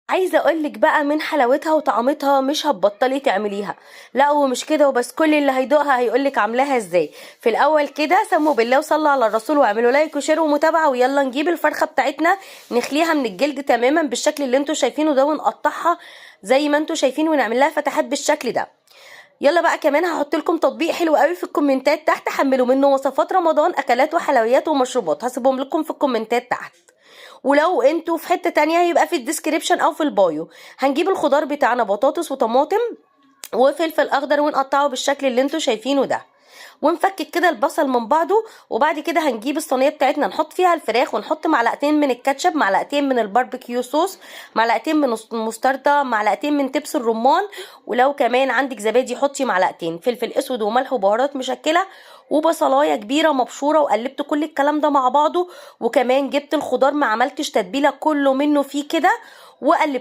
عايزه اقولك بقى من حلاوتها وطعمتها مش هتبطلي تعمليها. لا ومش كده وبس، كل اللي هيدوقها هيقولك عاملاها ازاي. في الاول كده سموا بالله وصلوا على الرسول واعملوا لايك وشير ومتابعه، ويلا نجيب الفرخه بتاعتنا نخليها من الجلد تماما بالشكل اللي انتوا شايفينه ده، ونقطعها زي ما انتوا شايفين ونعمل لها فتحات بالشكل ده. يلا بقى كمان هحط لكم تطبيق حلو قوي في الكومنتات تحت، حملوا منه وصفات رمضان، اكلات وحلويات ومشروبات، هسيبهم لكم في الكومنتات تحت. ولو انتوا في حتة تانية يبقى في الديسكريبشن او في البايو. هنجيب الخضار بتاعنا بطاطس وطماطم وفلفل اخضر ونقطعه بالشكل اللي انتوا شايفينه ده، ونفكك كده البصل من بعضه. وبعد كده هنجيب الصينيه بتاعتنا نحط فيها الفراخ، ونحط معلقتين من الكاتشب، معلقتين من الباربيكيو صوص، معلقتين من المستردة، معلقتين من تبس الرمان، ولو كمان عندك زبادي حطي معلقتين، فلفل اسود وملح وبهارات مشكله، وبصلايه كبيره مبشوره. وقلبت كل الكلام ده مع بعضه، وكمان جبت الخضار ما عملتش تتبيله كله منه فيه كده وقلبت